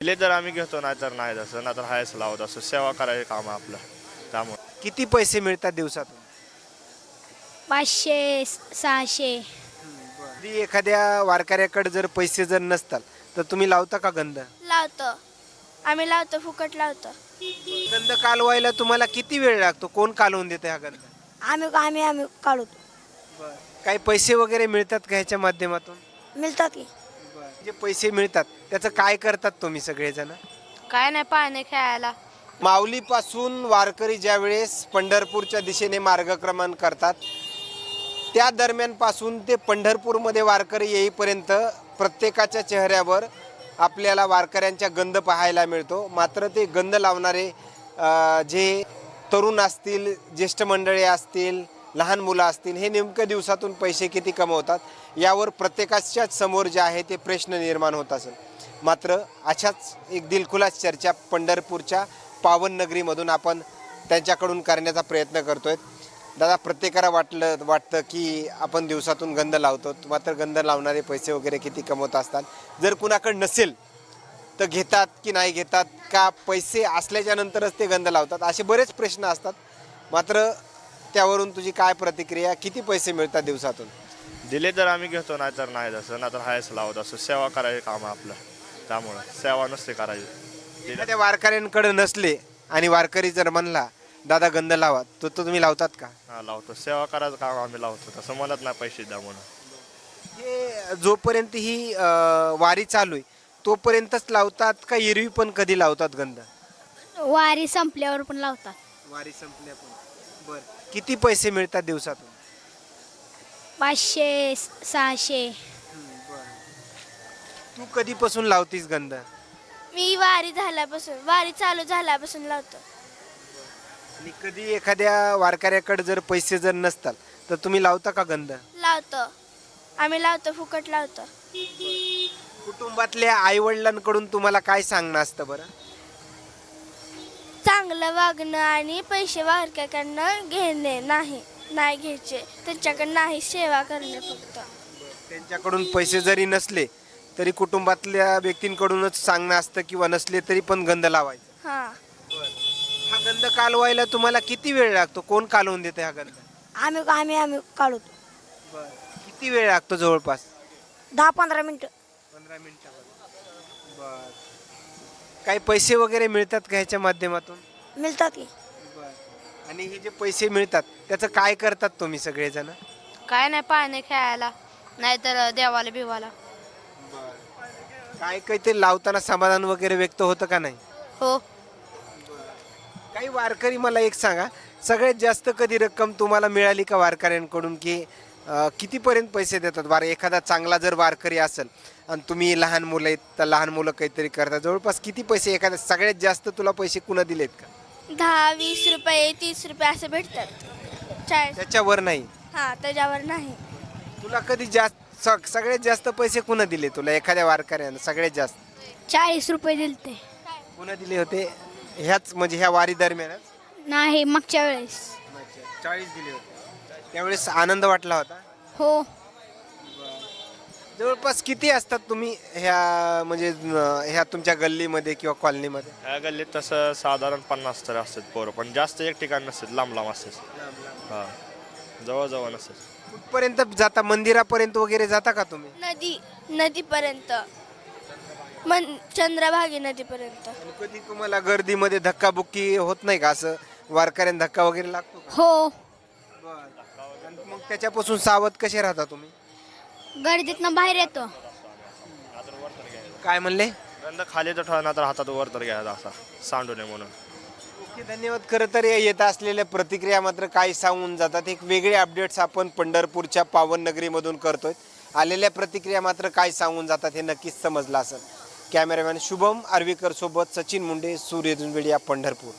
दिले तर आम्ही घेतो, नाही तर नाही. तसं नाही तर हायच लावत असं सेवा करायचं काम आहे आपलं. त्यामुळे किती पैसे मिळतात दिवसातून? 500 600. कधी एखाद्या वारकऱ्याकडे जर पैसे जर नसतात तर तुम्ही लावता का गंध? लावतो. आम्ही लावतो, फुकट लावतो. गंध कालवायला तुम्हाला किती वेळ लागतो? कोण कालवून देते हा गंध? आम्ही काढतो. काही पैसे वगैरे मिळतात का ह्याच्या माध्यमातून? मिळतात की. जे पैसे मिळतात त्याचं काय करतात तुम्ही सगळेजण? काय नाही, पाणी खेळायला. माऊलीपासून वारकरी ज्यावेळेस पंढरपूरच्या दिशेने मार्गक्रमण करतात त्या दरम्यानपासून ते पंढरपूरमध्ये वारकरी येईपर्यंत प्रत्येकाच्या चेहऱ्यावर आपल्याला वारकऱ्यांच्या गंध पाहायला मिळतो. मात्र ते गंध लावणारे जे तरुण असतील, ज्येष्ठ मंडळी असतील, लहान मुलं असतील, हे नेमकं दिवसातून पैसे किती कमवतात यावर प्रत्येकाच्याच समोर जे आहे ते प्रश्न निर्माण होत असेल. मात्र अशाच एक दिलखुलास चर्चा पंढरपूरच्या पावन नगरीमधून आपण त्यांच्याकडून करण्याचा प्रयत्न करतोय. दादा, प्रत्येकाला वाटतं की आपण दिवसातून गंध लावतो, मात्र गंध लावणारे पैसे वगैरे किती कमवत असतात? जर कुणाकडे नसेल तर घेतात की नाही घेतात, का पैसे असल्याच्या नंतरच ते गंध लावतात, असे बरेच प्रश्न असतात. मात्र त्यावरून तुझी काय प्रतिक्रिया? किती पैसे मिळतात दिवसातून? दिले तर आम्ही घेतो, नाही तर नाही. तसं नाही तर हायच लावत असं सेवा करायचं काम आहे आपलं. त्यामुळं सेवा नसते करायची. एखाद्या वारकऱ्यांकडे नसले आणि वारकरी जर म्हणला दादा गंध लावा, तर तुम्ही लावतात का? हा, लावतो. सेवा करायचं काम आम्ही लावतो. तसं म्हणत नाही पैसे द्या म्हणून. हे जोपर्यंत ही वारी चालू आहे तोपर्यंतच लावतात का एरवी पण कधी लावतात गंध? वारी संपल्यावर पण लावतात. वारी संपल्या पण. बर, किती पैसे मिळतात दिवसातून? 500 600. तू कधीपासून लावतीस गंध? मी वारी चालू झाल्यापासून लावतो. आणि कधी एखाद्या वारकऱ्याकडे जर पैसे जर नसतात तर तुम्ही लावता का गंध? लावतो. आम्ही लावतो, फुकट लावतो. कुटुंबातल्या आई वडिलांकडून तुम्हाला काय सांगणं असतं बरं? चांगलं वागणं आणि पैसे वारकऱ्यांकडनं घेणे नाही घ्यायचे. त्यांच्याकडे नाही, सेवा करणे फक्त. त्यांच्याकडून पैसे जरी नसले तरी कुटुंबातल्या व्यक्तींकडूनच सांगणं असतं किंवा नसले तरी पण गंध लावायचं. हां. हा गंध कालवायला तुम्हाला किती वेळ लागतो? कोण कालवून देते हा गंध? आम्ही काढतो. किती वेळ लागतो जवळपास? 10-15 मिनिटं. 15 मिनिटामध्ये. बर, काही पैसे वगैरे मिळतात का ह्याच्या माध्यमातून? मिळतात की. आणि हे जे पैसे मिळतात त्याचं काय करतात तुम्ही सगळेजण? काय नाही, पाणी खेळायला, नाहीतर देवाला बिवाला. काय काही ते लावताना समाधान वगैरे व्यक्त होतं का नाही? हो. काही वारकरी, मला एक सांगा, सगळ्यात जास्त कधी रक्कम तुम्हाला मिळाली का वारकऱ्यांकडून? की कितीपर्यंत पैसे देतात? एखादा चांगला जर वारकरी असेल आणि तुम्ही लहान मुलं आहेत तर लहान मुलं काहीतरी करतात, जवळपास किती पैसे एखाद्या सगळ्यात जास्त तुला पैसे कुणा दिलेत का? 10-20 रुपये 30 रुपये असे भेटतात. 40. त्याच्यावर नाही? हां, त्याच्यावर नाही. तुला कधी जास्त सगळ्यात जास्त पैसे कुणा दिले तुला एखाद्या वारकऱ्यानं सगळ्यात जास्त? 40 रुपये दिलते. कुणा दिले होते? ह्याच म्हणजे ह्या वारी दरम्यानच? नाही, मागच्या वेळेस. 40 दिले होते. त्यावेळेस आनंद वाटला होता? हो. जवळपास किती असतात तुम्ही ह्या म्हणजे ह्या तुमच्या गल्लीमध्ये किंवा कॉलनीमध्ये? ह्या गल्लीत तसं साधारण 50 तरी असतात पोरं, पण जास्त एक ठिकाणी नसतात, लांब लांब असतात. हां, जवळजवळ नसतात. कुठपर्यंत जाता? मंदिरापर्यंत वगैरे जाता का तुम्ही? नदीपर्यंत. चंद्रभागी नदीपर्यंत. आणि कधी तुम्हाला गर्दीमध्ये धक्काबुक्की होत नाही का? असं वारकऱ्यांना धक्का वगैरे लागतो का? हो. आणि मग त्याच्यापासून सावध कसे राहता तुम्ही? गर्दीतनं बाहेर येतो. काय म्हणले? गंध खाली तर ठेवणार, तर हातात वर तर घ्यायचा असा, सांडू नये म्हणून. ओके, धन्यवाद. खरं तर येत असलेल्या प्रतिक्रिया मात्र काही सांगून जातात. एक वेगळे अपडेट्स आपण पंढरपूरच्या पावन नगरीमधून करतोय. आलेल्या प्रतिक्रिया मात्र काय सांगून जातात हे नक्कीच समजलं असेल. कॅमेरामॅन शुभम आर्वीकर सोबत सचिन मुंडे, सूर्यदुर्ग मीडिया, पंढरपूर.